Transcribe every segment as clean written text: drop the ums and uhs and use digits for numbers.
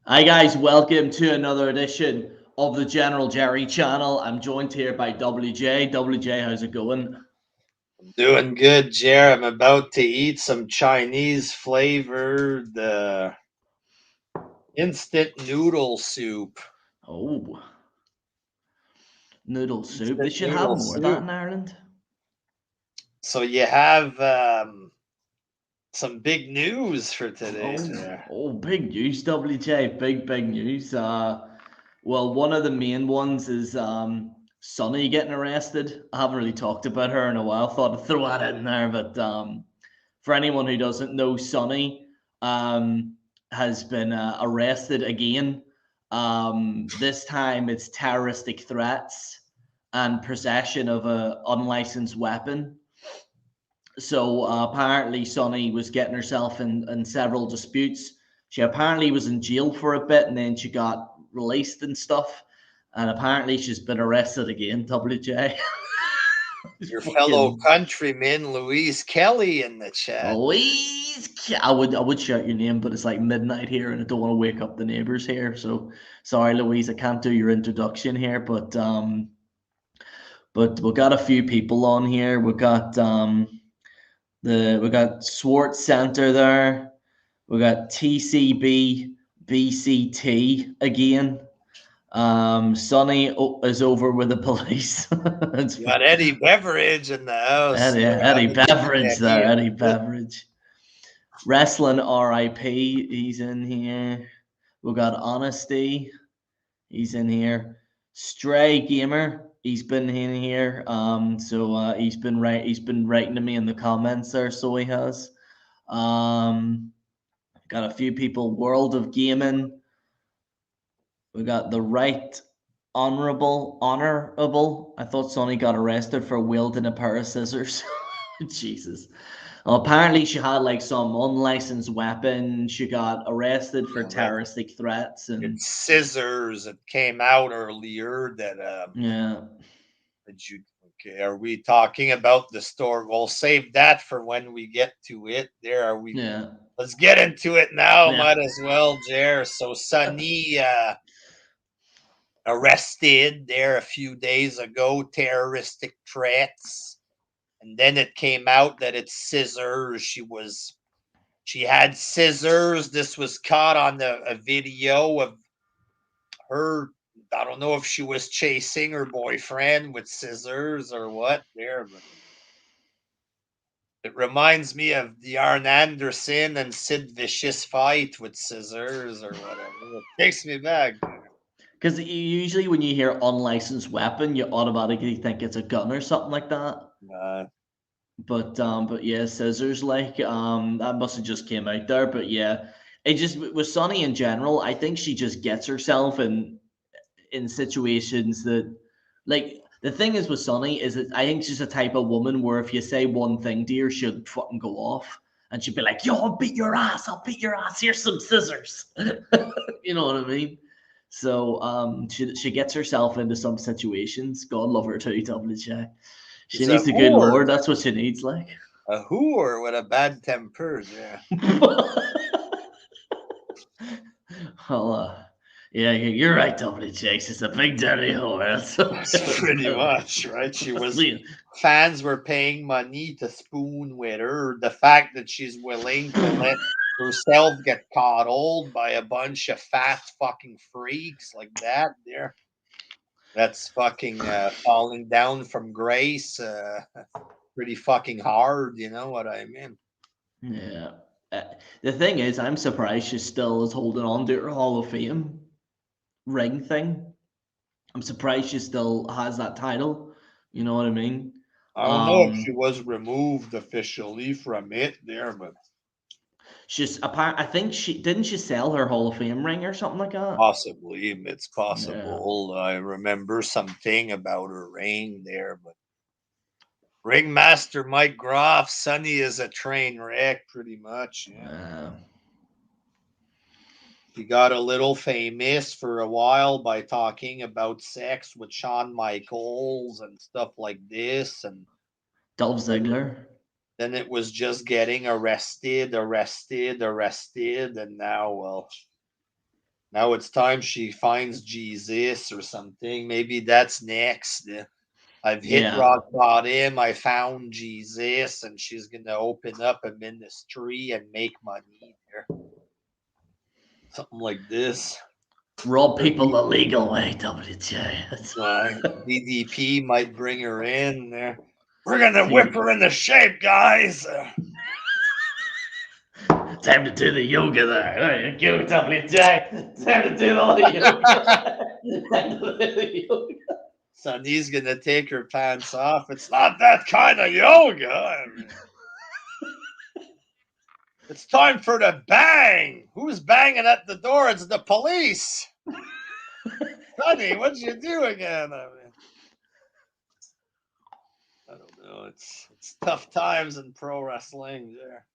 Hi guys, welcome to another edition of the General Jerry channel. I'm joined here by WJ. WJ, how's it going? Doing good, Jer. I'm about to eat some Chinese flavored instant noodle soup. Oh, noodle soup. They Instant should have noodle more of that soup. in Ireland. So you have some big news for today, Jer. Big news, WJ. Big news. Well, one of the main ones is Sonny getting arrested. I haven't really talked about her in a while. Thought I'd throw that in there, but for anyone who doesn't know, Sonny has been arrested again. This time it's terroristic threats and possession of a unlicensed weapon. So apparently, Sonny was getting herself in several disputes. She apparently was in jail for a bit, and then she got released and stuff. And apparently, she's been arrested again. WJ, Your fellow fucking countryman Louise Kelly in the chat. Louise. I would shout your name, but it's like midnight here, and I don't want to wake up the neighbors here. So sorry, Louise, I can't do your introduction here. But we got a few people on here. We got Swartz Center there. We got TCB BCT again. Sonny is over with the police. It's You got Eddie Beveridge in the house. Eddie, There on Eddie the Beveridge internet there. here. Eddie Beveridge. Wrestling RIP. He's in here. We got Honesty. He's in here. Stray Gamer. He's been in here. He's been writing to me in the comments there. So he has. Um, got a few people. World of Gaming. We got the right honorable. I thought Sonny got arrested for wielding a pair of scissors. Jesus. Well, apparently she had like some unlicensed weapon. She got arrested for Yeah, well, terroristic threats and it's scissors. It came out earlier that yeah, Did you okay? Are we talking about the store? We'll save that for when we get to it. There are we. yeah, Let's get into it now. yeah, Might as well, Jer. So Sunny arrested there a few days ago, terroristic threats, and then it came out that it's scissors. She had scissors. This was caught on a video of her. I don't know if she was chasing her boyfriend with scissors or what there, but it reminds me of the Arn Anderson and Sid Vicious fight with scissors or whatever. It takes me back there. because usually when you hear unlicensed weapon, you automatically think it's a gun or something like that. Uh, But yeah, scissors that must have just came out there. But yeah, it just with Sonny in general, I think she just gets herself in situations that like the thing is with Sonny is that I think she's a type of woman where if you say one thing to her, she'll fucking go off and she'll be like, "Yo, I'll beat your ass. I'll beat your ass. Here's some scissors." You know what I mean? So she gets herself into some situations. God love her too, WJ. She she's a needs a good whore, lord. That's what she needs, like. a whore with a bad temper. Yeah, Well, yeah, you're right, WJ. She's a big dirty whore. that's pretty much right. She That's was. me. Fans were paying money to spoon with her. The fact that she's willing to let herself get coddled by a bunch of fat fucking freaks like that, there. That's fucking falling down from grace. Pretty fucking hard, you know what I mean? Yeah. Uh, the thing is, I'm surprised she still is holding on to her Hall of Fame ring thing. I'm surprised she still has that title. You know what I mean? I don't know if she Um, was removed officially from it there, but she's apart. I think she sell her Hall of Fame ring or something like that. possibly it's Yeah. possible. I remember something about her reign there, but Ringmaster Mike Groff, Sonny is a train wreck, pretty much. Yeah, Uh, he got a little famous for a while by talking about sex with Shawn Michaels and stuff like this, and Dolph Ziggler. then it was just getting arrested, and now, well, Now it's time she finds Jesus or something. Maybe that's next. I've hit Yeah. rock bottom. I found Jesus, and she's gonna open up a ministry and make money there. Something like this. Rob people the legal way, WJ. DDP might bring her in there. We're gonna See, whip her into shape, guys. time to do the yoga there. There you go, WJ. Time to do all the yoga. Time to do the yoga. Sonny's gonna take her pants off. It's not that kind of yoga. It's time for the bang. Who's banging at the door? It's the police. Sonny, what'd you do again? I don't know. It's tough times in pro wrestling there.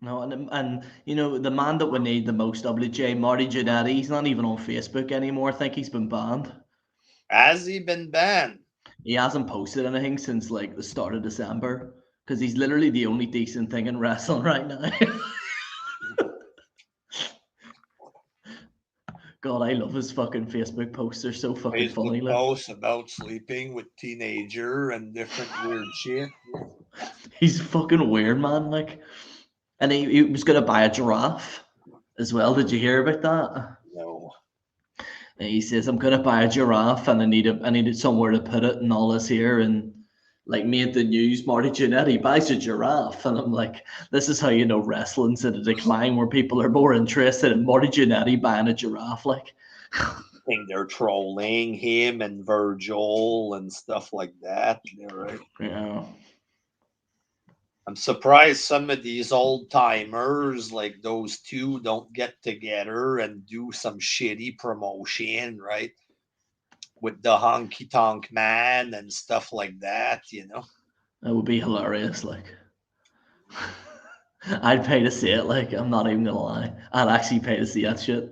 No, and you know the man that we need the most, WJ, Marty Jannetty. He's not even on Facebook anymore. I think he's been banned. Has he been banned? He hasn't posted anything since like the start of December because he's literally the only decent thing in wrestling right now. God, I love his fucking Facebook posts. They're so fucking funny. Like, Posts about sleeping with teenager and different weird shit. he's fucking weird, man. Like, and he was gonna buy a giraffe as well. Did you hear about that? No. And he says, "I'm gonna buy a giraffe, and I needed somewhere to put it, and all this here." And like made the news, Marty Jannetty buys a giraffe, and I'm like, this is how you know wrestling's at a decline, where people are more interested in Marty Jannetty buying a giraffe. Like, I think they're trolling him and Virgil and stuff like that. Yeah, right. yeah. I'm surprised some of these old timers like those two don't get together and do some shitty promotion, right? With the honky tonk man and stuff like that, you know. That would be hilarious. Like, I'd pay to see it. Like, I'm not even gonna lie. I'd actually pay to see that shit.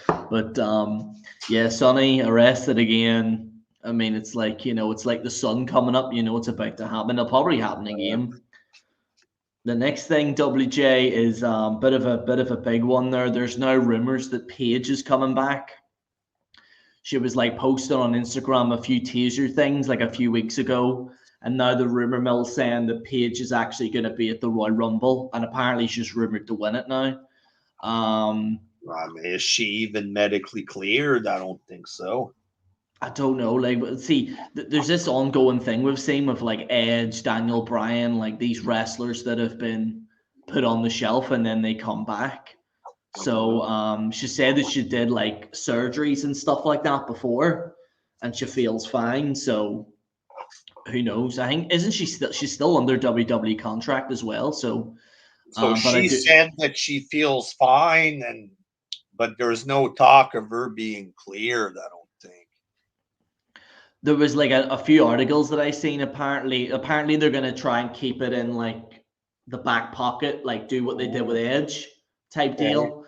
But yeah, Sonny arrested again. I mean, it's like, you know, it's like the sun coming up. You know, it's about to happen. It'll probably happen again. The next thing, WJ, is bit of a big one there. There's now rumors that Paige is coming back. She was like posting on Instagram a few teaser things like a few weeks ago, and now the rumor mill saying that Paige is actually going to be at the Royal Rumble, and apparently she's rumored to win it now. I mean, is she even medically cleared? I don't think so. I don't know. Like, see, there's this ongoing thing we've seen with like Edge, Daniel Bryan, like these wrestlers that have been put on the shelf and then they come back. So she said that she did like surgeries and stuff like that before, and she feels fine. So who knows? I think isn't she's still under WWE contract as well. So she said that she feels fine, but there's no talk of her being cleared. I don't think. There was like a few articles that I seen. Apparently they're gonna try and keep it in like the back pocket, like do what they did with Edge type deal.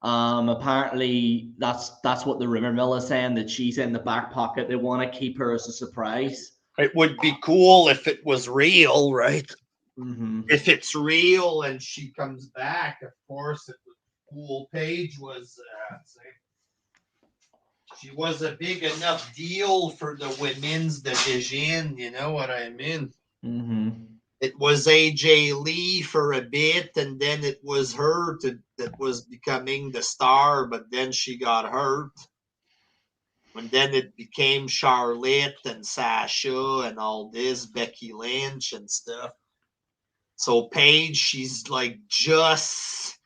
Apparently that's what the rumor mill is saying, that she's in the back pocket. They want to keep her as a surprise. It would be cool if it was real, right? Mm-hmm. If it's real and she comes back, of course it was cool. Paige was she was a big enough deal for the women's division, you know what I mean? Mm-hmm. It was AJ Lee for a bit, and then it was her that was becoming the star, but then she got hurt. And then it became Charlotte and Sasha and all this, Becky Lynch and stuff. So Paige, she's like just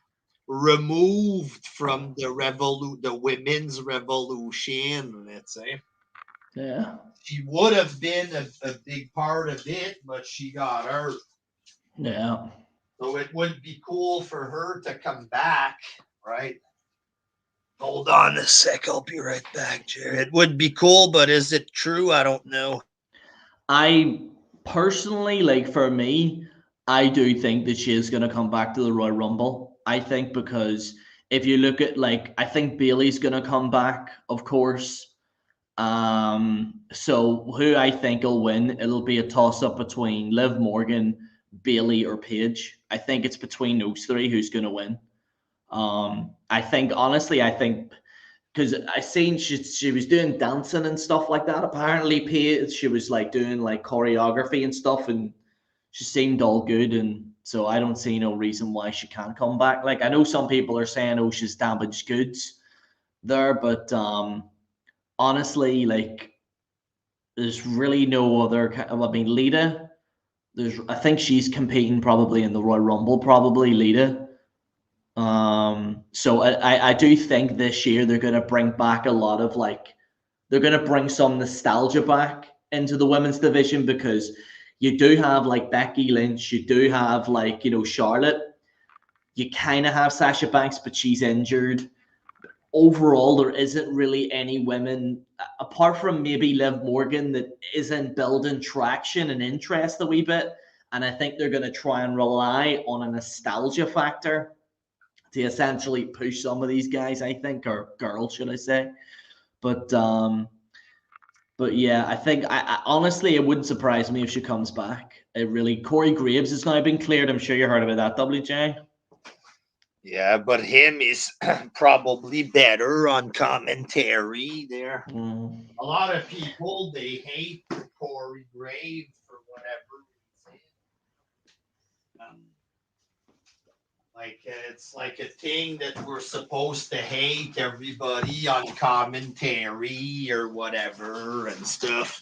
removed from the women's revolution, let's say. Yeah. She would have been a big part of it, but she got hurt. Yeah. So it would be cool for her to come back, right? Hold on a sec. I'll be right back, Jared. It would be cool, but is it true? I don't know. I personally, like for me, I do think that she is going to come back to the Royal Rumble. I think because if you look at like, I think Bayley's going to come back, of course. So who I think will win, it'll be a toss up between Liv Morgan, Bayley, or Paige. I think it's between those three who's going to win. I think honestly, because I seen she was doing dancing and stuff like that. Apparently, Paige, she was like doing like choreography and stuff, and she seemed all good. And so I don't see no reason why she can't come back. Like I know some people are saying, "Oh, she's damaged goods there," but honestly, like there's really no other. I mean, Lita. I think she's competing probably in the Royal Rumble. Probably Lita. So I do think this year they're going to bring back a lot of like they're going to bring some nostalgia back into the women's division because you do have like Becky Lynch, you do have like Charlotte, you kind of have Sasha Banks, but she's injured. Overall, there isn't really any women apart from maybe Liv Morgan that isn't building traction and interest a wee bit. And I think they're going to try and rely on a nostalgia factor to essentially push some of these guys, I think, or girls, should I say. But yeah, I think I honestly it wouldn't surprise me if she comes back. It really Corey Graves has now been cleared. I'm sure you heard about that, WJ. Yeah, but him is probably better on commentary there. A lot of people they hate Corey Graves for whatever reason. Like it's like a thing that we're supposed to hate everybody on commentary or whatever and stuff.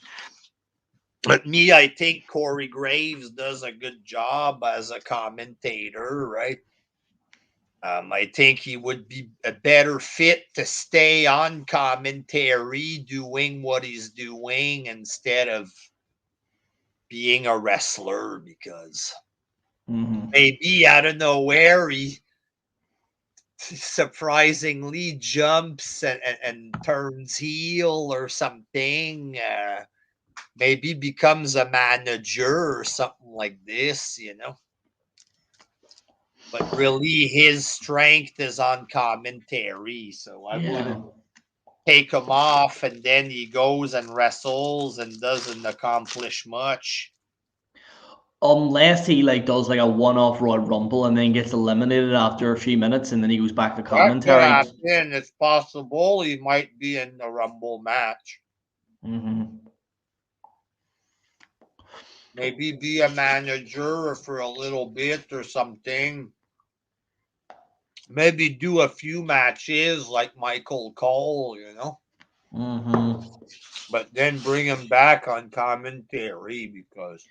But me, I think Corey Graves does a good job as a commentator, right? I think he would be a better fit to stay on commentary doing what he's doing instead of being a wrestler because maybe out of nowhere he surprisingly jumps and turns heel or something. Maybe becomes a manager or something like this, But really, his strength is on commentary, so I wouldn't take him off, and then he goes and wrestles and doesn't accomplish much. Unless he like does like a one-off Royal Rumble and then gets eliminated after a few minutes, and then he goes back to commentary. That could happen. It's possible he might be in the Rumble match. Maybe be a manager for a little bit or something. Maybe do a few matches like Michael Cole, But then bring him back on commentary because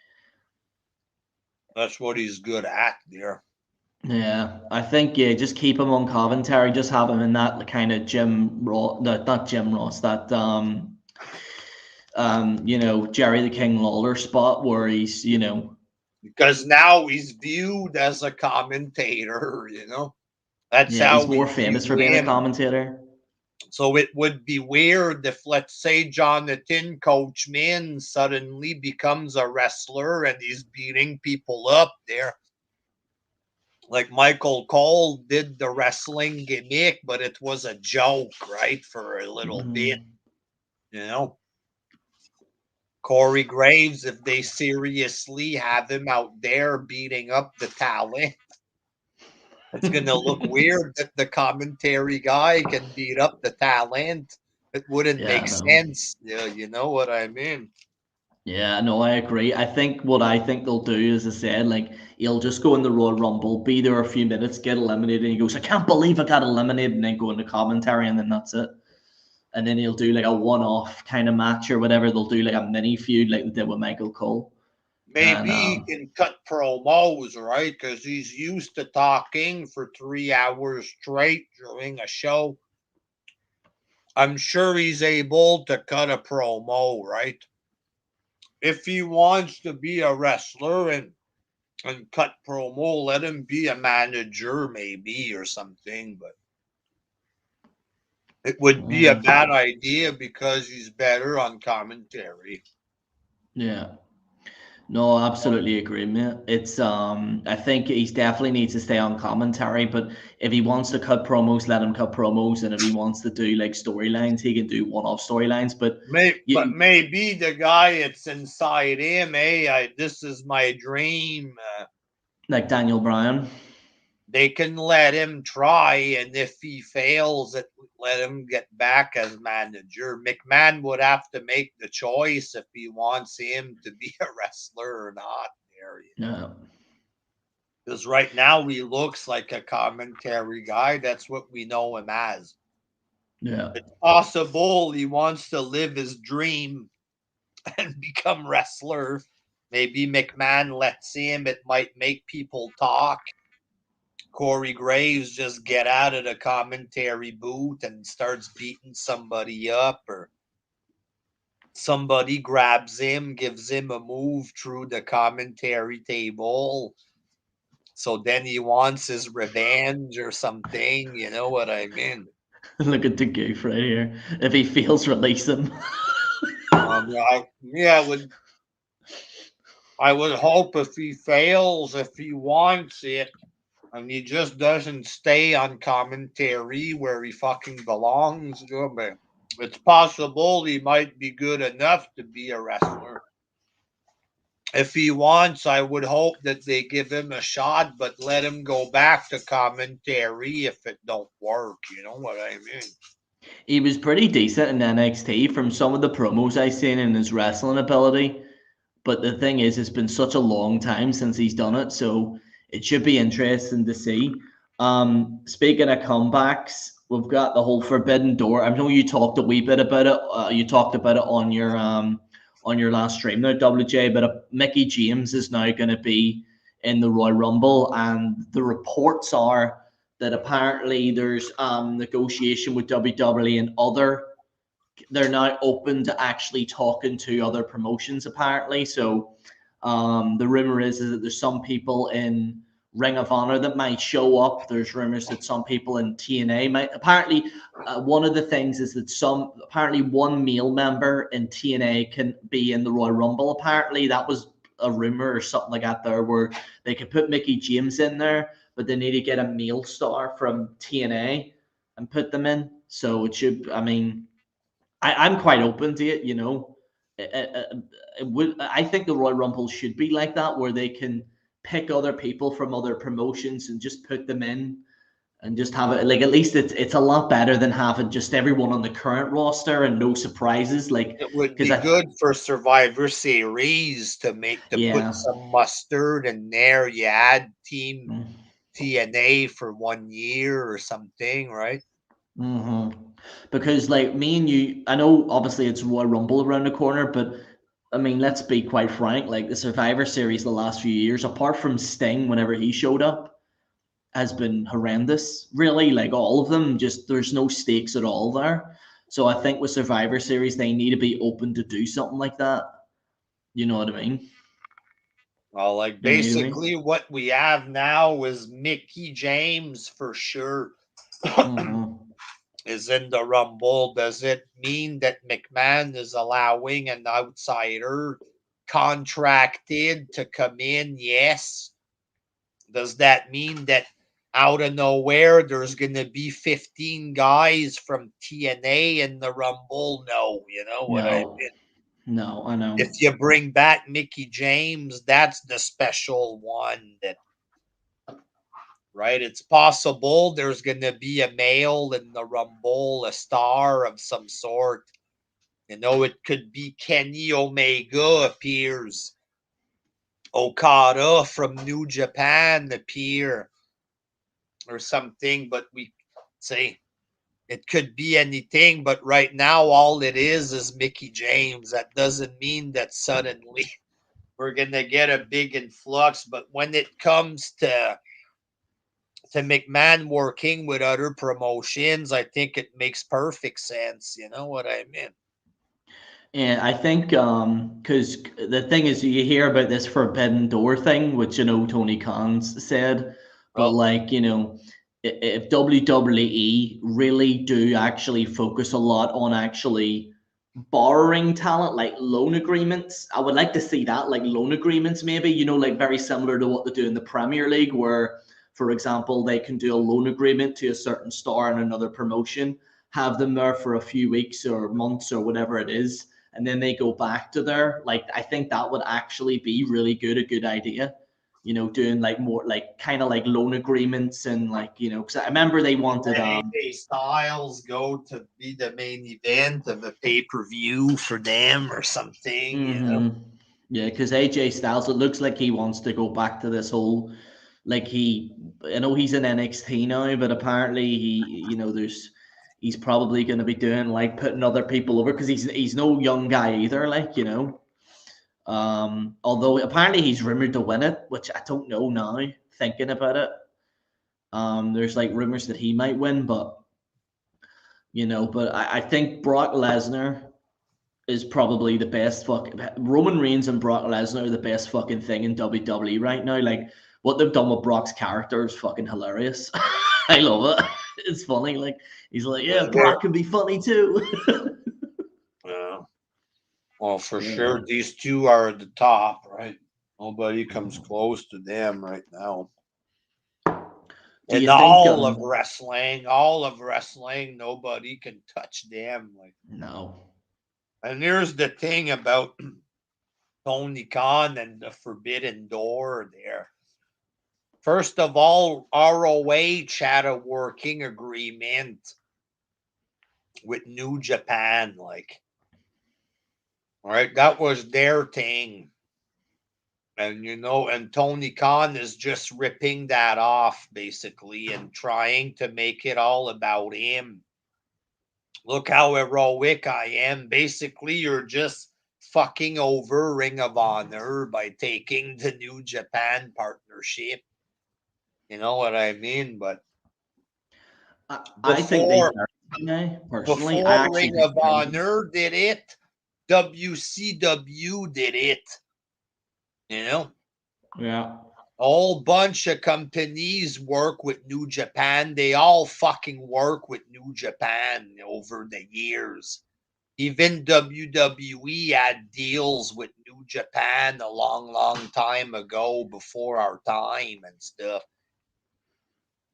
that's what he's good at there. Yeah, I think just keep him on commentary. Just have him in that kind of Jim Ross, not Jim Ross, that Jerry the King Lawler spot where he's because now he's viewed as a commentator. That's how he's more famous for being a commentator. So it would be weird if, let's say, Jonathan Coachman suddenly becomes a wrestler and he's beating people up there. Like Michael Cole did the wrestling gimmick, but it was a joke, right? For a little bit, Corey Graves, if they seriously have him out there beating up the talent, it's going to look weird that the commentary guy can beat up the talent. It wouldn't make sense. Yeah, you know what I mean? Yeah, no, I agree. I think what I think they'll do, as I said, like he'll just go in the Royal Rumble, be there a few minutes, get eliminated, and he goes, "I can't believe I got eliminated," and then go into commentary, and then that's it. And then he'll do like a one-off kind of match or whatever. They'll do like a mini feud, like they did with Michael Cole. Maybe he can cut promos, right? Because he's used to talking for 3 hours straight during a show. I'm sure he's able to cut a promo, right? If he wants to be a wrestler and cut promo, let him be a manager maybe or something, but it would be a bad idea because he's better on commentary. Yeah. No, I absolutely agree, mate. It's I think he definitely needs to stay on commentary, but if he wants to cut promos, let him cut promos, and if he wants to do like storylines, he can do one-off storylines. But maybe the guy it's inside him, this is my dream. Like Daniel Bryan. they can let him try, and if he fails, let him get back as manager. McMahon would have to make the choice if he wants him to be a wrestler or not. There, Yeah. because right now he looks like a commentary guy. That's what we know him as. Yeah. It's possible he wants to live his dream and become wrestler. Maybe McMahon lets him. It might make people talk. Corey Graves just get out of the commentary booth and starts beating somebody up, or somebody grabs him, gives him a move through the commentary table. So then he wants his revenge or something. You know what I mean? Look at the goof right here. If he fails, release him. I would hope if he fails, if he wants it, and he just doesn't stay on commentary where he fucking belongs, it's possible he might be good enough to be a wrestler. If he wants, I would hope that they give him a shot, but let him go back to commentary if it don't work. You know what I mean? He was pretty decent in NXT from some of the promos I've seen in his wrestling ability. But the thing is, it's been such a long time since he's done it, so it should be interesting to see. Speaking of comebacks, we've got the whole Forbidden Door. I know you talked a wee bit about it. You talked about it on your last stream there, WJ. But Mickey James is now going to be in the Royal Rumble, and the reports are that apparently there's negotiation with WWE and other, they're now open to actually talking to other promotions apparently. So the rumor is that there's some people in Ring of Honor that might show up. There's rumors that some people in TNA might. Apparently, one of the things is that apparently one male member in TNA can be in the Royal Rumble. Apparently, that was a rumor or something like that there, where they could put Mickey James in there, but they need to get a male star from TNA and put them in. So it should, I mean, I'm quite open to it, you know. I think the Royal Rumble should be like that, where they can pick other people from other promotions and just put them in and just have it. Like, at least it's a lot better than having just everyone on the current roster and no surprises. Like, It would because be good for Survivor Series to put yeah. some mustard in there. You add Team Mm. TNA for 1 year or something, right? Hmm. Because like me and you, I know obviously it's Royal Rumble around the corner, but I mean, let's be quite frank. Like the Survivor Series, the last few years, apart from Sting, whenever he showed up, has been horrendous. Really, like all of them, just there's no stakes at all there. So I think with Survivor Series, they need to be open to do something like that. You know what I mean? Well, like You know what I mean? basically what we have now is Mickey James for sure Mm-hmm. is in the Rumble. Does it mean that McMahon is allowing an outsider contracted to come in? Yes. Does that mean that out of nowhere there's going to be 15 guys from TNA in the Rumble? No, you know what I No, mean? no, I If know. you bring back Mickey James, that's the special one that, right? It's possible there's going to be a male in the Rumble, a star of some sort. You know, it could be Kenny Omega appears. Okada from New Japan appear or something, but we say it could be anything, but right now all it is Mickey James. That doesn't mean that suddenly we're gonna get a big influx. But when it comes to McMahon working with other promotions, I think it makes perfect sense. You know what I mean? And I think because the thing is, you hear about this Forbidden Door thing, which you know Tony Khan's said, but Well, like you know, if WWE really do actually focus a lot on actually borrowing talent, like loan agreements, I would like to see that, like loan agreements, maybe you know, like very similar to what they do in the Premier League, where, for example, they can do a loan agreement to a certain star in another promotion, have them there for a few weeks or months or whatever it is, and then they go back to there. Like I think that would actually be really good, a good idea. doing like more like kind of like loan agreements and like, because I remember they wanted AJ Styles go to be the main event of a pay-per-view for them or something. Yeah, because AJ Styles, it looks like he wants to go back to this whole like I know he's in NXT now, but apparently he's probably going to be doing like putting other people over because he's no young guy either, like although apparently he's rumored to win it, which I don't know now, thinking about it. There's like rumors that he might win, but I think Brock Lesnar is probably the best Roman Reigns and Brock Lesnar are the best fucking thing in WWE right now. Like what they've done with Brock's character is fucking hilarious. I love it. It's funny. Like he's like, yeah, Brock can be funny too. Yeah. Well, for sure, these two are at the top, right? Nobody comes close to them right now. And all of wrestling, nobody can touch them. Like no. And here's the thing about Tony Khan and the Forbidden Door there. First of all, ROH had a working agreement with New Japan, like, all right, that was their thing. And, and Tony Khan is just ripping that off, basically, and trying to make it all about him. Look how heroic I am. Basically, you're just fucking over Ring of Honor by taking the New Japan partnership. You know what I mean? But I think they personally, before Ring of Honor did it, WCW did it. Yeah. A whole bunch of companies work with New Japan. They all fucking work with New Japan over the years. Even WWE had deals with New Japan a long, long time ago before our time and stuff.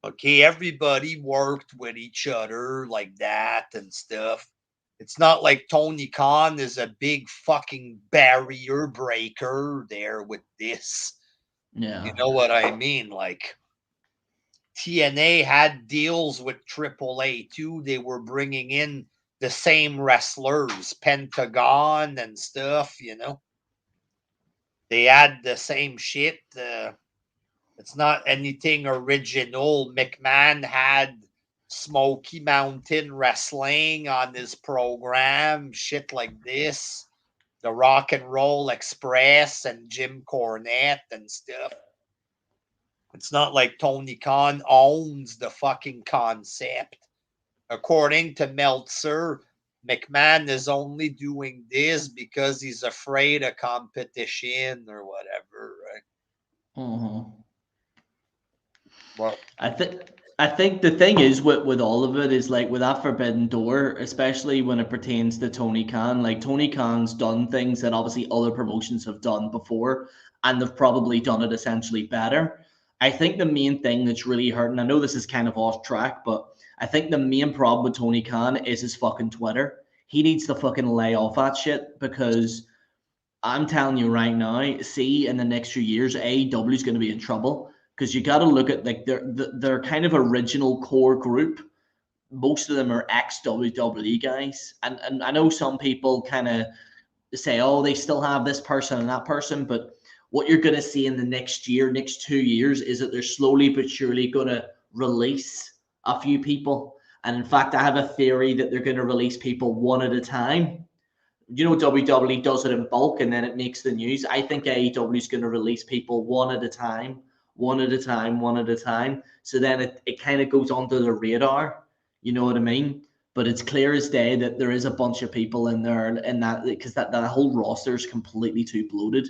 Okay, everybody worked with each other like that and stuff. It's not like Tony Khan is a big fucking barrier breaker there with this. Yeah. You know what I mean? Like, TNA had deals with AAA too. They were bringing in the same wrestlers, Pentagon and stuff, They had the same shit. It's not anything original. McMahon had Smoky Mountain Wrestling on his program, shit like this. The Rock and Roll Express and Jim Cornette and stuff. It's not like Tony Khan owns the fucking concept. According to Meltzer, McMahon is only doing this because he's afraid of competition or whatever, right? Well, I think the thing is with all of it is like with that Forbidden Door, especially when it pertains to Tony Khan, like Tony Khan's done things that obviously other promotions have done before, and they've probably done it essentially better. I think the main thing that's really hurting, I know this is kind of off track, but I think the main problem with Tony Khan is his fucking Twitter. He needs to fucking lay off that shit because I'm telling you right now, see, in the next few years, AEW is going to be in trouble because you got to look at like their kind of original core group. Most of them are ex WWE guys, and I know some people kind of say, oh, they still have this person and that person, but what you're going to see in the next year, next 2 years, is that they're slowly but surely going to release a few people. And in fact, I have a theory that they're going to release people one at a time. WWE does it in bulk and then it makes the news. I think AEW is going to release people one at a time, one at a time, one at a time. So then it kind of goes onto the radar. You know what I mean? But it's clear as day that there is a bunch of people in there and that because that whole roster is completely too bloated.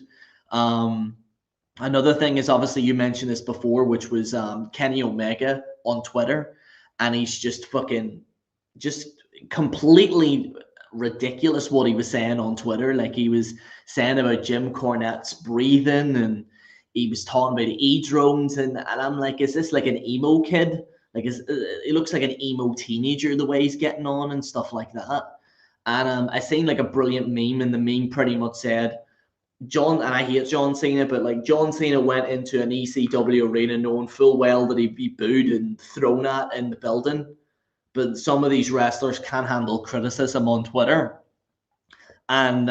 Another thing is obviously you mentioned this before, which was Kenny Omega on Twitter, and he's just completely ridiculous what he was saying on Twitter. Like he was saying about Jim Cornette's breathing, and he was talking about e-drones, and I'm like, is this like an emo kid? Like, he looks like an emo teenager the way he's getting on and stuff like that. And I seen like a brilliant meme, and the meme pretty much said, John, and I hate John Cena, but like John Cena went into an ECW arena knowing full well that he'd be booed and thrown at in the building. But some of these wrestlers can't handle criticism on Twitter. And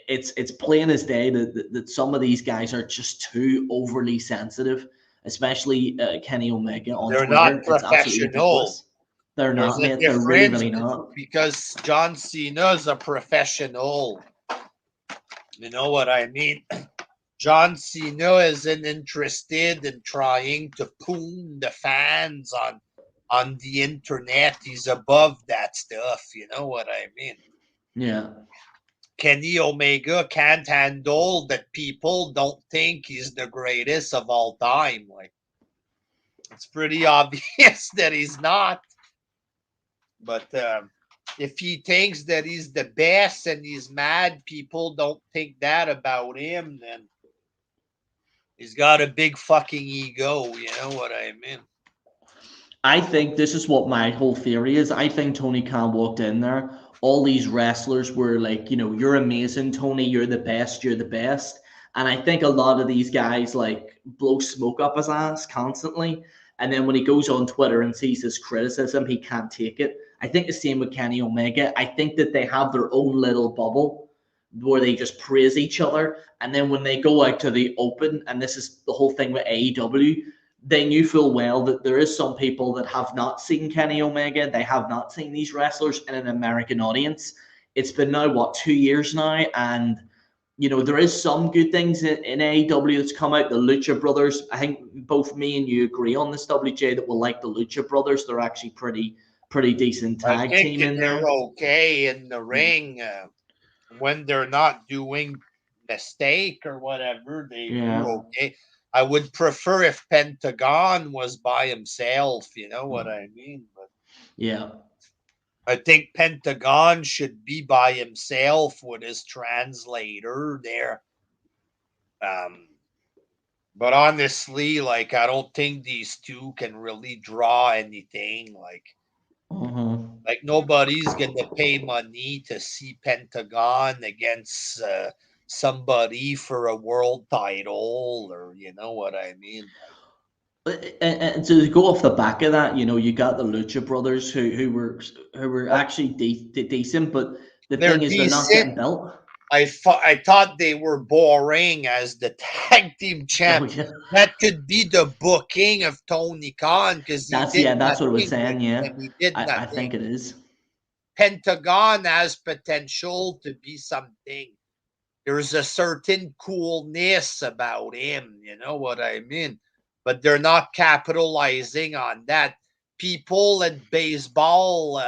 it's plain as day that some of these guys are just too overly sensitive, especially Kenny Omega on They're not Twitter. It's absolutely professional. ridiculous. They're There's not, a mate. They're really, difference really not. because John Cena is a professional. You know what I mean? John Cena isn't interested in trying to poon the fans on the internet. He's above that stuff. You know what I mean? Yeah. Kenny Omega can't handle that people don't think he's the greatest of all time. Like, it's pretty obvious that he's not. But if he thinks that he's the best and he's mad, people don't think that about him, then he's got a big fucking ego. You know what I mean? I think this is what my whole theory is. I think Tony Khan walked in there. All these wrestlers were like, you're amazing, Tony. You're the best. You're the best. And I think a lot of these guys like blow smoke up his ass constantly. And then when he goes on Twitter and sees this criticism, he can't take it. I think the same with Kenny Omega. I think that they have their own little bubble where they just praise each other. And then when they go out to the open, and this is the whole thing with AEW, they knew full well that there is some people that have not seen Kenny Omega. They have not seen these wrestlers in an American audience. It's been now, 2 years now? And, there is some good things in AEW that's come out. The Lucha Brothers, I think both me and you agree on this, WJ, that we'll like the Lucha Brothers. They're actually pretty decent tag team in there. They're okay in the ring when they're not doing mistake or whatever. They do okay. I would prefer if Pentagon was by himself, you know what I mean? But yeah. I think Pentagon should be by himself with his translator there. But honestly, like, I don't think these two can really draw anything. Like nobody's gonna pay money to see Pentagon against somebody for a world title, or you know what I mean. And to go off the back of that, you got the Lucha Brothers who were actually decent, but the thing is they're not getting built. I thought they were boring as the tag team champ. That could be the booking of Tony Khan because that's what I was saying. Yeah, I think it is. Pentagon has potential to be something. There's a certain coolness about him. You know what I mean? But they're not capitalizing on that. People at baseball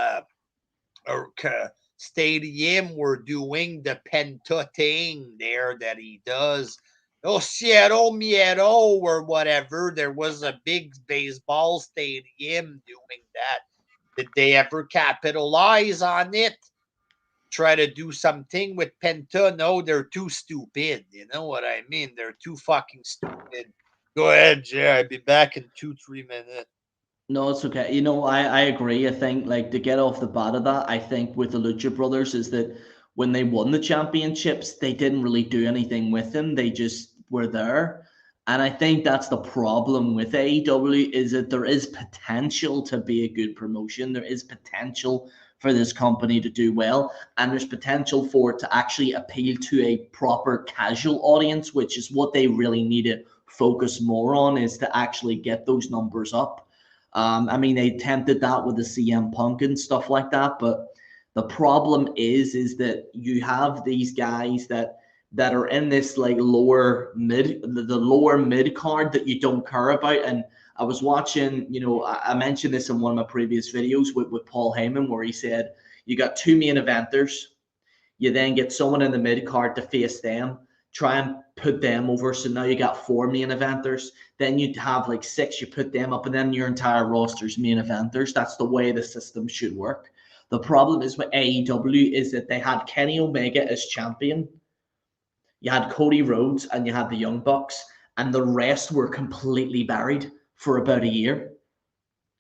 stadium were doing the Penta thing there that he does. Oh, Cierro Miero or whatever. There was a big baseball stadium doing that. Did they ever capitalize on it? Try to do something with Penta? No, they're too stupid. You know what I mean? They're too fucking stupid. Go ahead, Jay. I'll be back in 2-3 minutes. No, it's okay. I agree. I think, like, to get off the bat of that, I think with the Lucha Brothers is that when they won the championships, they didn't really do anything with them. They just were there. And I think that's the problem with AEW is that there is potential to be a good promotion. There is potential for this company to do well. And there's potential for it to actually appeal to a proper casual audience, which is what they really need to focus more on, is to actually get those numbers up. I mean, they attempted that with the CM Punk and stuff like that, but the problem is that you have these guys that are in this like the lower mid card that you don't care about. And I was watching, I mentioned this in one of my previous videos with Paul Heyman, where he said you got two main eventers, you then get someone in the mid card to face them, try and put them over. So now you got 4 main eventers. Then you'd have like 6, you put them up, and then your entire roster's main eventers. That's the way the system should work. The problem is with AEW is that they had Kenny Omega as champion. You had Cody Rhodes and you had the Young Bucks, and the rest were completely buried for about a year.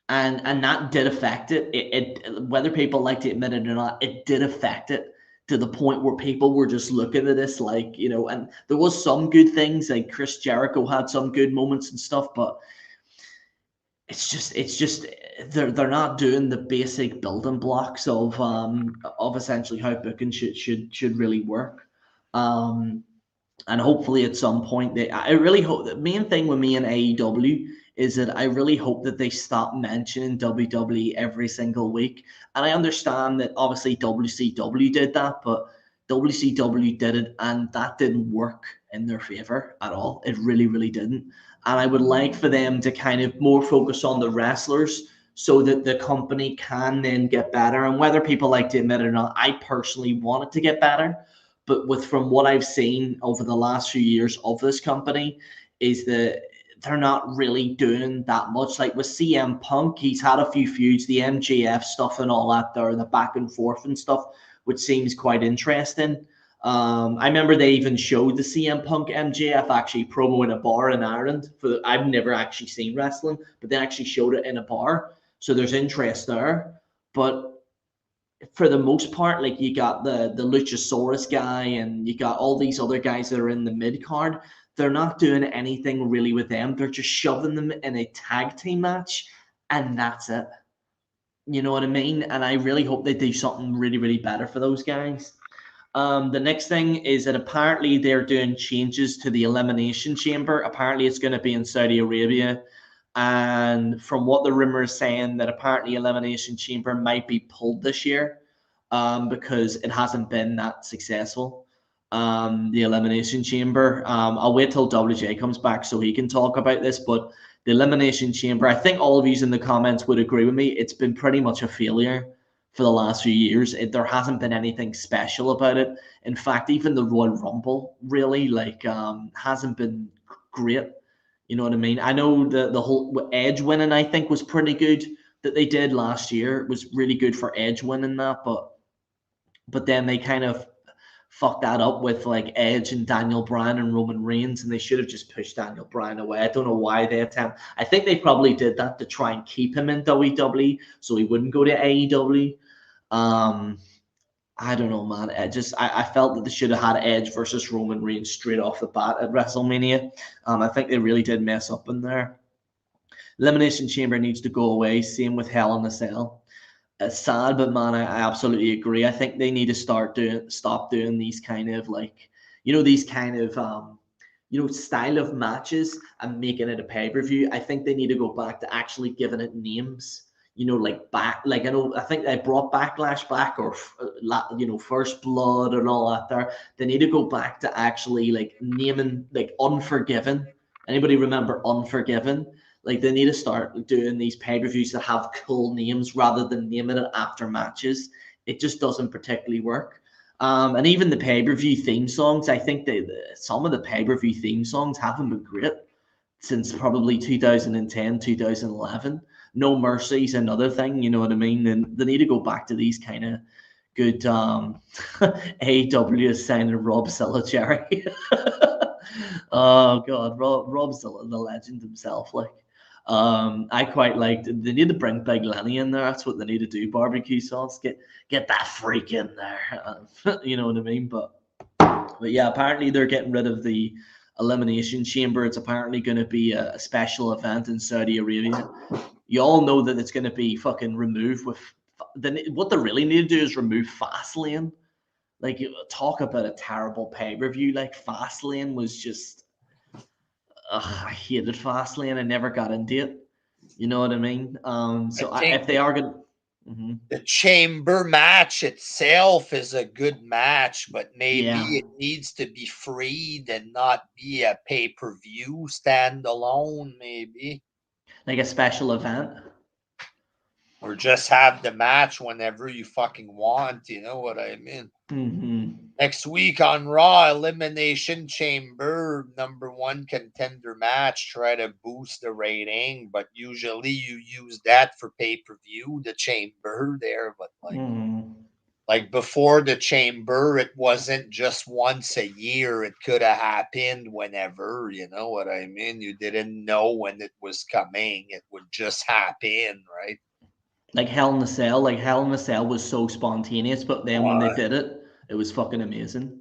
And that did affect it. It whether people like to admit it or not, it did affect it. to the point where people were just looking at this like, you know, and there was some good things, like Chris Jericho had some good moments and stuff, but it's just they're not doing the basic building blocks of essentially how booking should really work. And hopefully at some point I really hope, the main thing with me and AEW is that I really hope that they stop mentioning WWE every single week. And I understand that obviously WCW did that, but WCW did it and that didn't work in their favor at all. It really, really didn't. And I would like for them to kind of more focus on the wrestlers so that the company can then get better. And whether people like to admit it or not, I personally want it to get better. But from what I've seen over the last few years of this company, is that they're not really doing that much. Like with CM Punk, he's had a few feuds, the MJF stuff and all that there, the back and forth and stuff, which seems quite interesting. I remember they even showed the CM Punk MJF actually promo in a bar in Ireland. I've never actually seen wrestling, but they actually showed it in a bar. So there's interest there. But for the most part, like you got the Luchasaurus guy and you got all these other guys that are in the mid card. They're not doing anything really with them. They're just shoving them in a tag team match, and that's it. You know what I mean? And I really hope they do something really, really better for those guys. The next thing is that apparently they're doing changes to the Elimination Chamber. Apparently it's going to be in Saudi Arabia. And from what the rumor is saying, that apparently Elimination Chamber might be pulled this year because it hasn't been that successful. The Elimination Chamber. I'll wait till WJ comes back so he can talk about this. But the Elimination Chamber, I think all of you in the comments would agree with me. It's been pretty much a failure for the last few years. There hasn't been anything special about it. In fact, even the Royal Rumble really hasn't been great. You know what I mean? I know the whole Edge winning, I think, was pretty good that they did last year. It was really good for Edge winning that, but then they kind of fucked that up with like Edge and Daniel Bryan and Roman Reigns, and they should have just pushed Daniel Bryan away. I don't know why they attempt. I think they probably did that to try and keep him in WWE so he wouldn't go to AEW. I don't know, man. I felt that they should have had Edge versus Roman Reigns straight off the bat at WrestleMania. I think they really did mess up in there. Elimination Chamber needs to go away. Same with Hell in a Cell. It's sad, but man, I absolutely agree. I think they need to stop doing these kind of like, these kind of style of matches and making it a pay-per-view. I think they need to go back to actually giving it names. I think they brought Backlash back, or First Blood and all that there. They need to go back to actually like naming, like Unforgiven. Anybody remember Unforgiven? Like they need to start doing these pay-per-views that have cool names rather than naming it after matches. It just doesn't particularly work. And even the pay-per-view theme songs, I think some of the pay-per-view theme songs haven't been great since probably 2010, 2011. No Mercy's another thing, you know what I mean? And they need to go back to these kind of good AEW signing Rob Sillicherry. Oh god, Rob's the legend himself. Like, I quite liked. They need to bring Big Lenny in there. That's what they need to do. Barbecue sauce, get that freak in there. You know what I mean? But yeah, apparently they're getting rid of the Elimination Chamber. It's apparently going to be a special event in Saudi Arabia. You all know that it's going to be fucking removed with. What they really need to do is remove Fastlane. Like, talk about a terrible pay-per-view. Like, Fastlane was just... I hated Fastlane. I never got into it. You know what I mean? If they are going to... The Chamber match itself is a good match, but maybe it needs to be freed and not be a pay-per-view standalone, maybe. Like a special event? Or just have the match whenever you fucking want, you know what I mean? Mm-hmm. Next week on Raw, Elimination Chamber, #1 contender match. Try to boost the rating, but usually you use that for pay-per-view, the Chamber there. But like before the Chamber, it wasn't just once a year. It could have happened whenever, you know what I mean? You didn't know when it was coming. It would just happen, right? Like Hell in a Cell. Like Hell in a Cell was so spontaneous, but then when they did it, it was fucking amazing.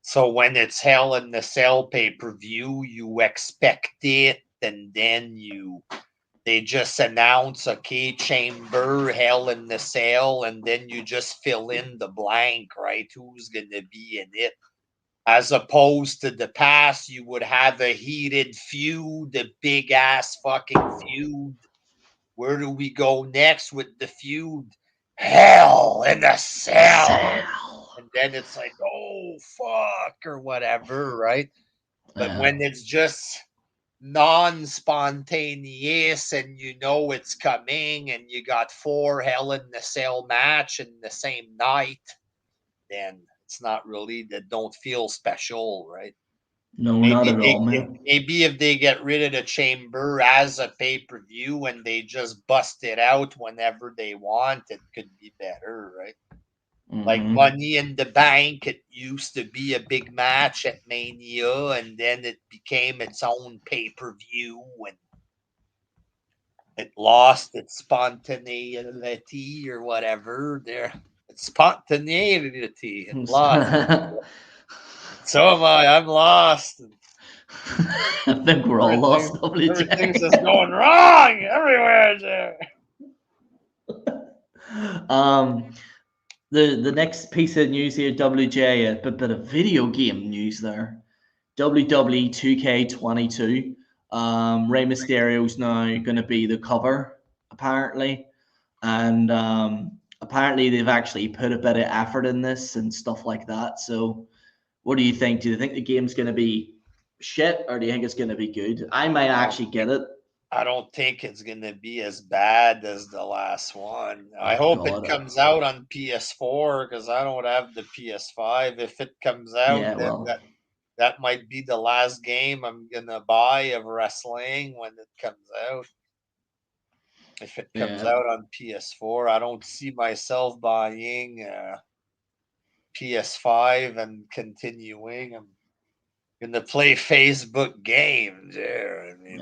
So when it's Hell in the Cell pay-per-view, you expect it, and then they just announce a chamber, Hell in the Cell, and then you just fill in the blank, right? Who's gonna be in it? As opposed to the past, you would have a heated feud, a big ass fucking feud. Where do we go next with the feud? Hell in a Cell. And then it's like, oh, fuck, or whatever, right? But when it's just non-spontaneous and you know it's coming and you got 4 Hell in the Cell match in the same night, then it's not really, that don't feel special, right? No, not at all, man. Maybe if they get rid of the chamber as a pay-per-view and they just bust it out whenever they want, it could be better, right? Like Money in the Bank, it used to be a big match at Mania, and then it became its own pay-per-view, and it lost its spontaneity or whatever. There, it's spontaneity. It lost. So am I. I'm lost. I think we're all lost. Everything's just going wrong everywhere there. The next piece of news here, WJ, a bit of video game news there. WWE 2K22. Rey Mysterio's now going to be the cover, apparently. And apparently they've actually put a bit of effort in this and stuff like that. So what do you think? Do you think the game's going to be shit, or do you think it's going to be good? I might actually get it. I don't think it's going to be as bad as the last one. I hope it comes out on PS4 because I don't have the PS5. If it comes out, then that might be the last game I'm going to buy of wrestling when it comes out. If it comes out on PS4, I don't see myself buying PS5 and continuing. I'm going to play Facebook games there. I mean,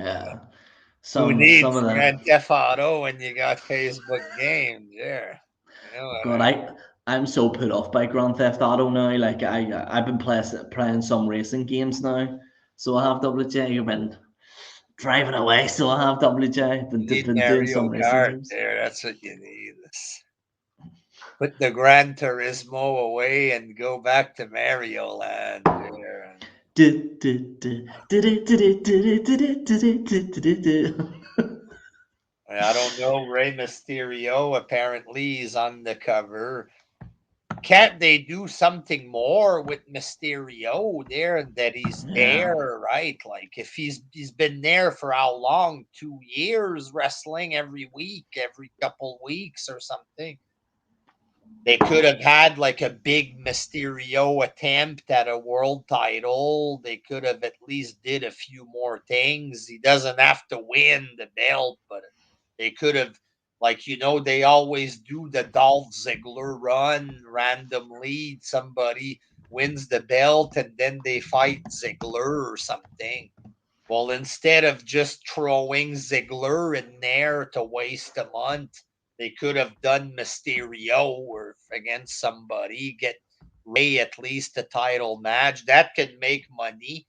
who needs Grand Theft Auto when you got Facebook games? Yeah. You know God, I'm so put off by Grand Theft Auto now. Like I've been playing some racing games now, so I have WJ. I've been driving away, so I have WJ. Been doing some racing games. There, that's what you need. Put the Gran Turismo away and go back to Mario Land. There. I don't know. Rey Mysterio apparently is on the cover. Can't they do something more with Mysterio there that he's there, right? Like if he's been there for how long? 2 years wrestling every week, every couple weeks or something. They could have had like a big Mysterio attempt at a world title. They could have at least did a few more things. He doesn't have to win the belt, but they could have, like, they always do the Dolph Ziggler run randomly. Somebody wins the belt and then they fight Ziggler or something. Well, instead of just throwing Ziggler in there to waste a month, they could have done Mysterio or against somebody, get Rey at least a title match. That could make money.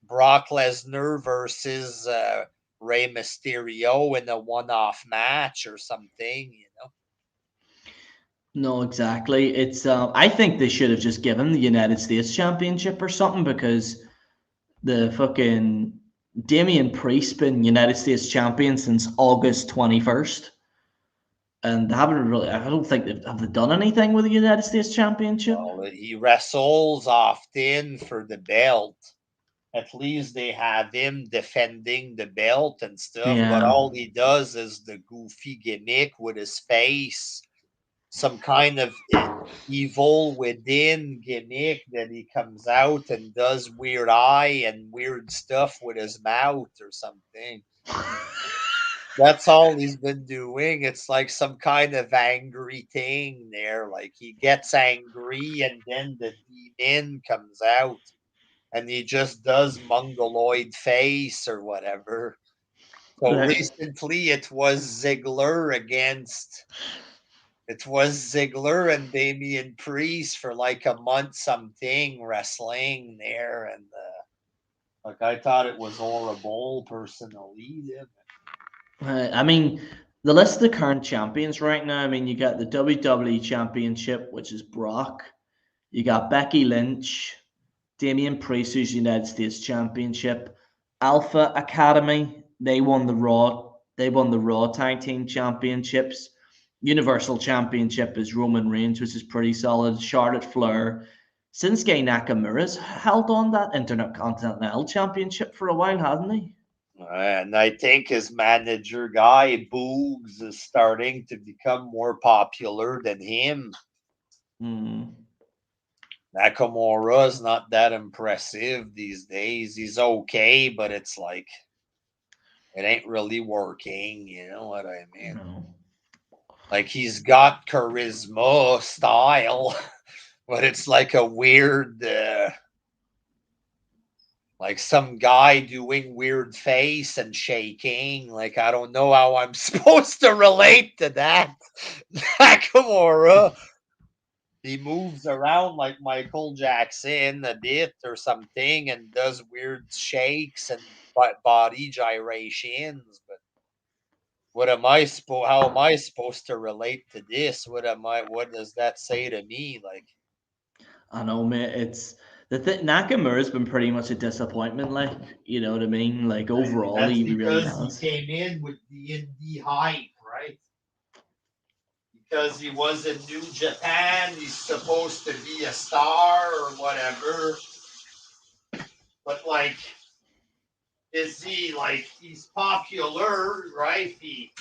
Brock Lesnar versus Rey Mysterio in a one-off match or something, No, exactly. It's I think they should have just given the United States Championship or something, because the fucking Damian Priest been United States champion since August 21st. And they haven't really, I don't think have they done anything with the United States Championship? Well, he wrestles often for the belt. At least they have him defending the belt and stuff. Yeah. But all he does is the goofy gimmick with his face, some kind of evil within gimmick that he comes out and does weird eye and weird stuff with his mouth or something. That's all he's been doing. It's like some kind of angry thing there. Like he gets angry and then the demon comes out and he just does mongoloid face or whatever. So recently it was Ziggler against It was Ziggler and Damian Priest for like a month something wrestling there, and like I thought it was horrible personally. I mean, the list of the current champions right now. I mean, you got the WWE Championship, which is Brock. You got Becky Lynch, Damian Priest, who's United States Championship, Alpha Academy. They won the Raw. They won the Raw Tag Team Championships. Universal Championship is Roman Reigns, which is pretty solid. Charlotte Flair. Shinsuke Nakamura's held on that Intercontinental Championship for a while, hasn't he? And I think his manager guy, Boogs, is starting to become more popular than him. Nakamura is not that impressive these days. He's okay, but it's like it ain't really working. You know what I mean? No. Like he's got charisma, style, but it's like a weird, like some guy doing weird face and shaking. Like I don't know how I'm supposed to relate to that. Nakamura. He moves around like Michael Jackson a bit or something and does weird shakes and body gyrations. But how am I supposed to relate to this? What does that say to me? Like, I know, mate. It's the thing. Nakamura's been pretty much a disappointment. Like, you know what I mean? Like overall, that's he really because he has. came in with the indie hype, right? Because he was in New Japan, he's supposed to be a star or whatever. But like, is he like he's popular, right? He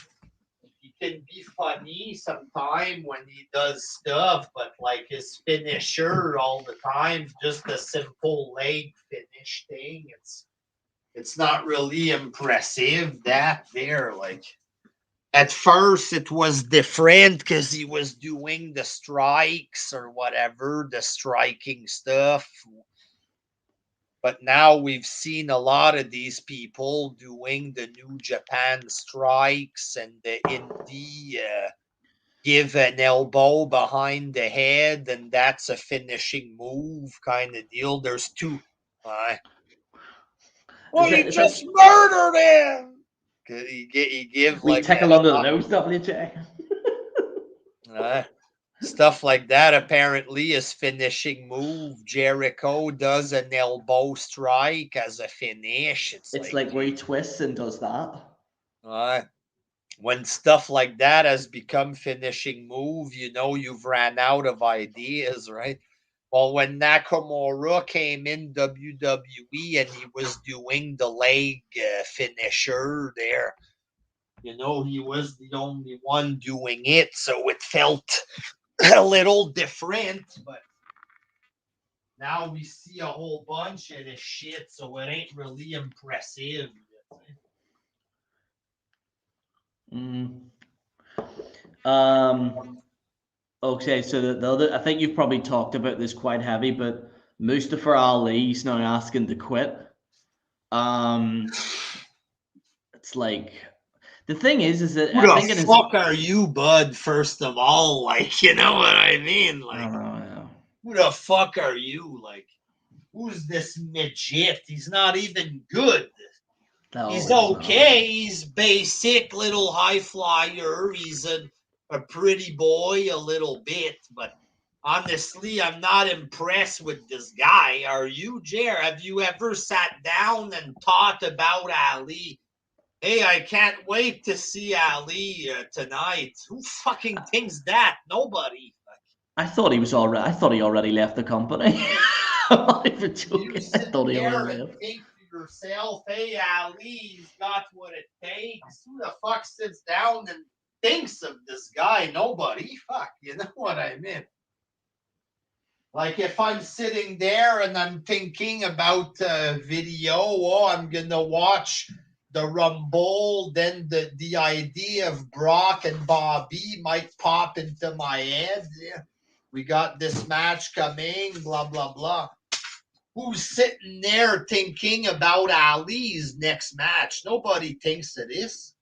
can be funny sometime when he does stuff, but like his finisher all the time, just a simple leg finish thing. It's not really impressive that there. Like at first it was different because he was doing the strikes or whatever, the striking stuff. But now we've seen a lot of these people doing the New Japan strikes and the indie give an elbow behind the head, and that's a finishing move kind of deal. There's two. Well, you It's just like murdered him. He give we like tickle under the nose, WJ. stuff like that. Apparently, is finishing move. Jericho does an elbow strike as a finish. It's like where he twists and does that. When stuff like that has become finishing move, you know you've ran out of ideas, right? Well, when Nakamura came in WWE and he was doing the leg finisher there, you know, he was the only one doing it, so it felt a little different, but now we see a whole bunch of this shit, so it ain't really impressive. Okay, so the other, I think you've probably talked about this quite heavy, but Mustafa Ali's now asking to quit. It's like the thing is that Who I the think it is. fuck are you, bud? First of all, like, you know what I mean? I Like, don't know. who the fuck are you? Like, who's this midget? He's not even good. No, He's it's not. okay. He's basic little high flyer. He's a pretty boy a little bit, but honestly, I'm not impressed with this guy. Are you, Jer? Have you ever sat down and thought about Ali? Hey, I can't wait to see Ali tonight. Who fucking thinks that? Nobody. I thought he was already. I thought he already left the company. I'm not even joking. You I sit thought he there already and left. think to yourself, hey, Ali's got what it takes. Who the fuck sits down and thinks of this guy? Nobody. Fuck, you know what I mean? Like if I'm sitting there and I'm thinking about a video, oh, I'm going to watch the Rumble, then the idea of Brock and Bobby might pop into my head. Yeah. We got this match coming, blah, blah, blah. Who's sitting there thinking about Ali's next match? Nobody thinks of this.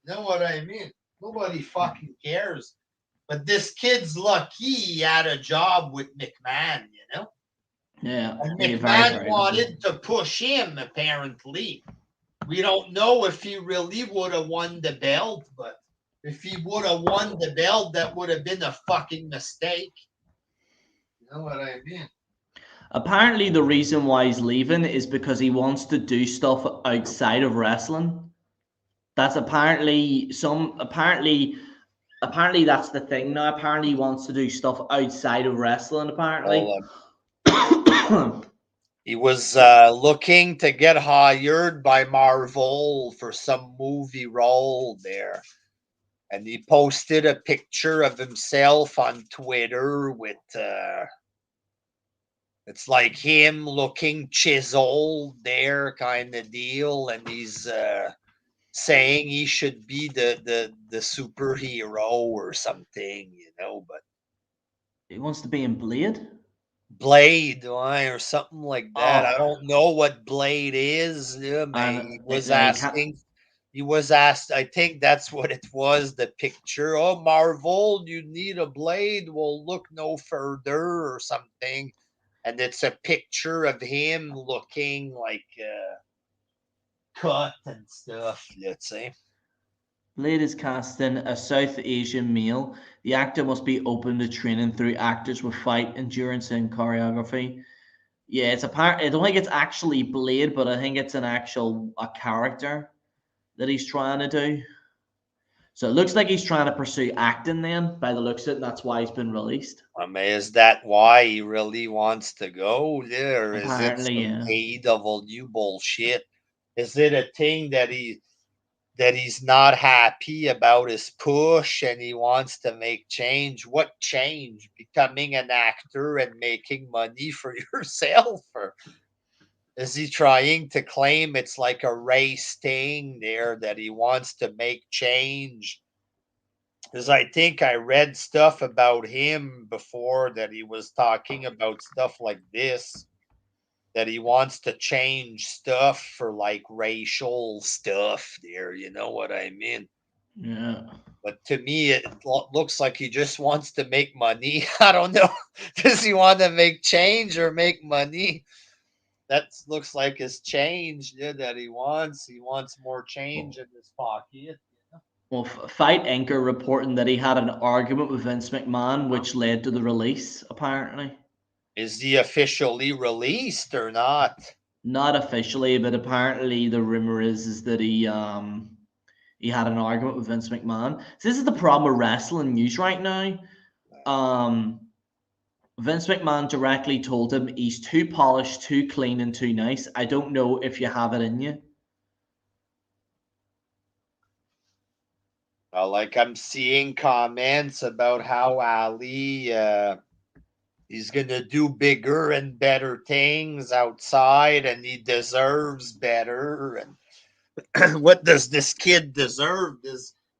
You know what I mean? Nobody fucking cares. But this kid's lucky he had a job with McMahon, you know? Yeah. And Very, McMahon very wanted to push him, apparently. We don't know if he really would have won the belt, but if he would have won the belt, that would have been a fucking mistake. You know what I mean? Apparently, the reason why he's leaving is because he wants to do stuff outside of wrestling. That's apparently apparently that's the thing now. Apparently, he wants to do stuff outside of wrestling. Apparently, Well, he was looking to get hired by Marvel for some movie role there. And he posted a picture of himself on Twitter with it's like him looking chiseled there kind of deal. And he's saying he should be the superhero or something, you know, but he wants to be in Blade. Blade or something like that. I Oh, don't know what Blade is. Yeah, man. and he can't. He was asked, I think that's what it was, the picture. Oh, Marvel, you need a blade. Well, look no further or something. And it's a picture of him looking like cut and stuff, let's say. Blade is casting a South Asian male. The actor must be open to training through actors with fight endurance and choreography. Yeah, it's a part. I don't think it's actually Blade, but I think it's a character that he's trying to do. So it looks like he's trying to pursue acting then, by the looks of it, and that's why he's been released. I mean, is that why he really wants to go there? Or is it Apparently, some yeah. AEW bullshit? Is it a thing that he's not happy about his push and he wants to make change? What change? Becoming an actor and making money for yourself? Or is he trying to claim it's like a race thing there that he wants to make change? Because I think I read stuff about him before that he was talking about stuff like this, that he wants to change stuff for like racial stuff there. You know what I mean? Yeah. But to me, it looks like he just wants to make money. I don't know. Does he want to make change or make money? That looks like his change, yeah, that he wants. He wants more change in his pocket. Well, Fight Anchor reporting that he had an argument with Vince McMahon, which led to the release, apparently. Is he officially released or not? Not officially, but apparently the rumor is that he had an argument with Vince McMahon. So this is the problem with wrestling news right now. Um, Vince McMahon directly told him he's too polished, too clean, and too nice. I don't know if you have it in you. Like I'm seeing comments about how Ali he's gonna do bigger and better things outside, and he deserves better. And what does this kid deserve?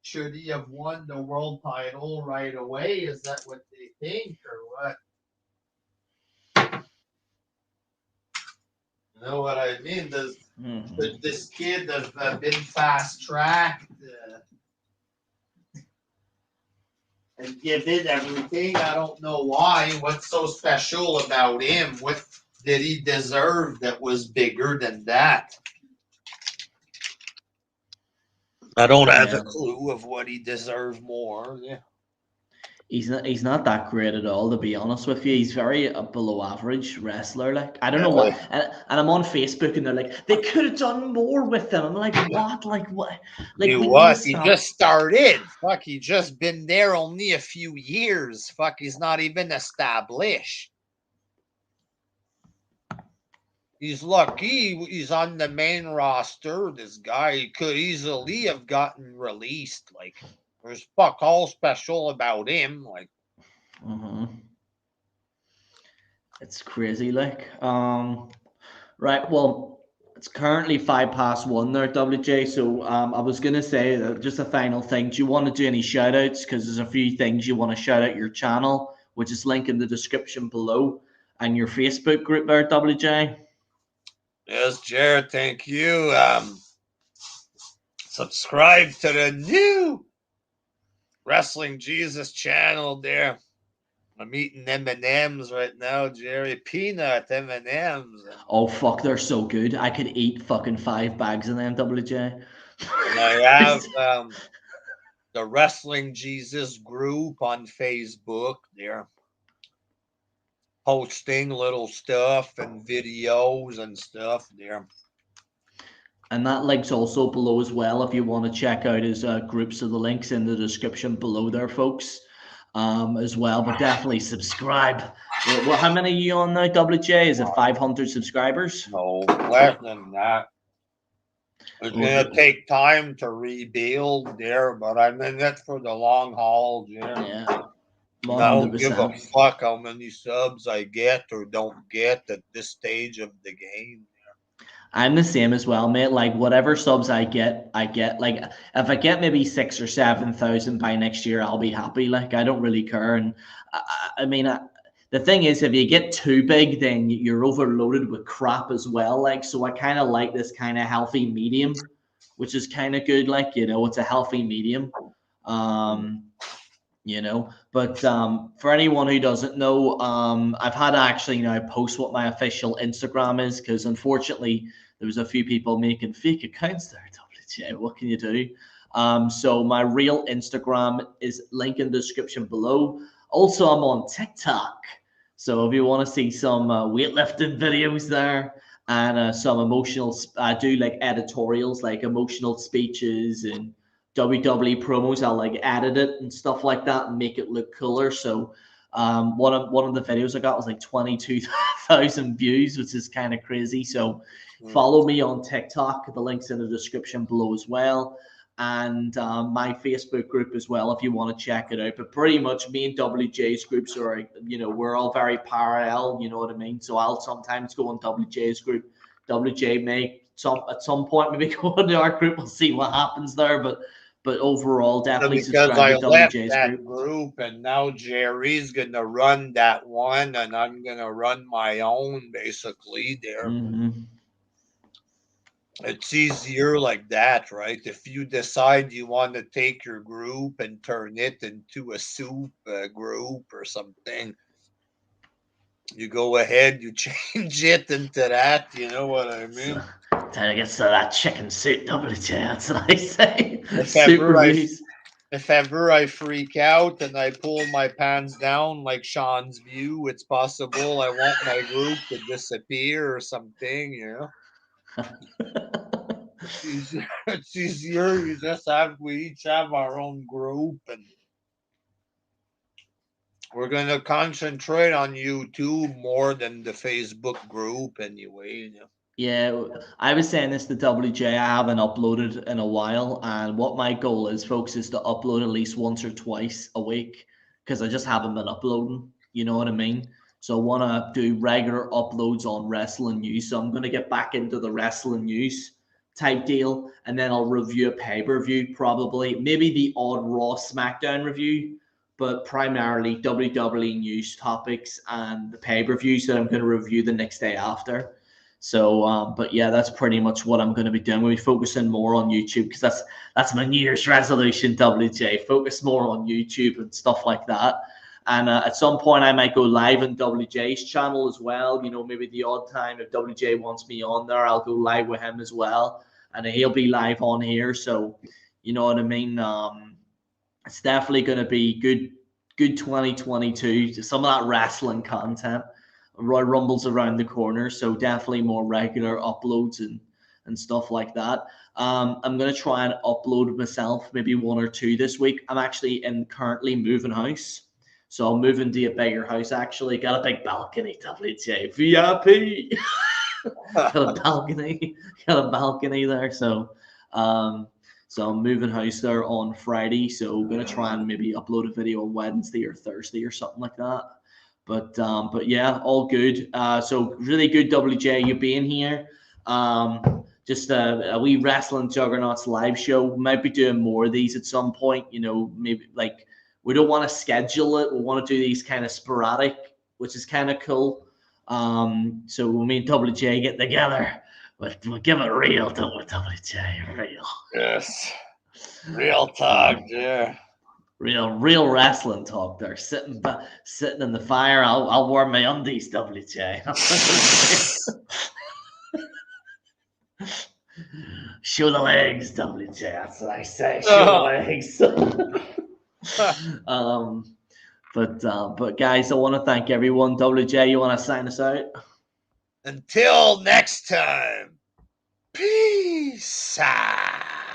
Should he have won the world title right away? Is that what they think, or what? You know what I mean? Should this kid have been fast tracked? And give it everything. I don't know why. What's so special about him? What did he deserve that was bigger than that? I don't have a clue of what he deserved more. Yeah. He's not that great at all, to be honest with you. He's very below average wrestler. Like I don't know what, and I'm on Facebook and they're like they could have done more with him. I'm like what? Like what? Like Do we what? He just started. Fuck, he just been there only a few years. Fuck, he's not even established. He's lucky he's on the main roster. This guy could easily have gotten released. Like, there's fuck all special about him. Like, it's crazy. Like, right. Well, it's currently 1:05 there, WJ. So, I was gonna say just a final thing. Do you want to do any shout outs? Because there's a few things you want to shout out your channel, which is linked in the description below, and your Facebook group there, WJ. yes, Jared, thank you. Subscribe to the new Wrestling Jesus channel there. I'm eating M&Ms right now, Jerry. Peanut M&Ms. Oh fuck, they're so good. I could eat fucking 5 bags of them, WJ. And I have the Wrestling Jesus group on Facebook. They're posting little stuff and videos and stuff there. And that link's also below as well if you want to check out his groups. So the link's in the description below there, folks, as well. But definitely subscribe. How many are you on now, WJ? Is it 500 subscribers? No, less than that. It's going to take time to rebuild there, but I'm in it for the long haul, Jerry. Yeah. I don't give a fuck how many subs I get or don't get at this stage of the game. I'm the same as well, mate. Like whatever subs I get. Like if I get maybe 6,000 or 7,000 by next year, I'll be happy. Like I don't really care. And I mean, the thing is, if you get too big, then you're overloaded with crap as well. Like so, I kind of like this kind of healthy medium, which is kind of good. Like it's a healthy medium. But for anyone who doesn't know, I've had to actually now post what my official Instagram is because unfortunately there was a few people making fake accounts there. WJ, what can you do? So my real Instagram is link in the description below. Also, I'm on TikTok. So if you want to see some weightlifting videos there and some emotional, I do like editorials, like emotional speeches and WWE promos. I'll like edit it and stuff like that and make it look cooler. So one of the videos I got was like 22,000 views, which is kind of crazy. So follow me on TikTok. The link's in the description below as well. And my Facebook group as well if you want to check it out. But pretty much me and WJ's groups are, we're all very parallel, you know what I mean? So I'll sometimes go on WJ's group. WJ may at some point maybe go into our group. We'll see what happens there. But overall, definitely subscribe to WJ's group, and now Jerry's gonna run that one, and I'm gonna run my own basically there. Mm-hmm. It's easier like that, right? If you decide you want to take your group and turn it into a soup group or something, you go ahead, you change it into that. You know what I mean? Time to get to that chicken soup, WJ. That's what I say. If ever I freak out and I pull my pants down like Sean's View, it's possible I want my group to disappear or something, you know? It's easier. We each have our own group, and we're going to concentrate on YouTube more than the Facebook group anyway, you know? Yeah, I was saying this to WJ. I haven't uploaded in a while, and what my goal is, folks, is to upload at least once or twice a week because I just haven't been uploading. You know what I mean? So I want to do regular uploads on wrestling news. So I'm going to get back into the wrestling news type deal, and then I'll review a pay-per-view, probably maybe the odd Raw SmackDown review, but primarily WWE news topics and the pay-per-views that I'm going to review the next day after. So, but yeah, that's pretty much what I'm going to be doing. We'll be focusing more on YouTube because that's my New Year's resolution, WJ. Focus more on YouTube and stuff like that. And at some point, I might go live on WJ's channel as well. Maybe the odd time if WJ wants me on there, I'll go live with him as well. And he'll be live on here. So, you know what I mean? It's definitely going to be good 2022. Some of that wrestling content. Royal Rumble's around the corner, so definitely more regular uploads and stuff like that. I'm going to try and upload myself, maybe 1 or 2 this week. I'm actually currently moving house. So I'm moving to a bigger house, actually. Got a big balcony, WJ. VIP! Got a balcony there. So I'm moving house there on Friday. So I'm going to try and maybe upload a video on Wednesday or Thursday or something like that. But yeah, all good. So really good, WJ, you being here. Just a wee wrestling Juggernauts live show. We might be doing more of these at some point. Maybe like we don't want to schedule it. We want to do these kind of sporadic, which is kind of cool. So when me and WJ get together, we'll give it real, don't we, WJ? Real. Yes. Real talk, yeah. real wrestling talk there. Sitting in the fire. I'll wear my undies, WJ. Show the legs, WJ. That's what I say. Show the legs. But guys, I want to thank everyone. WJ, you want to sign us out? Until next time, peace out.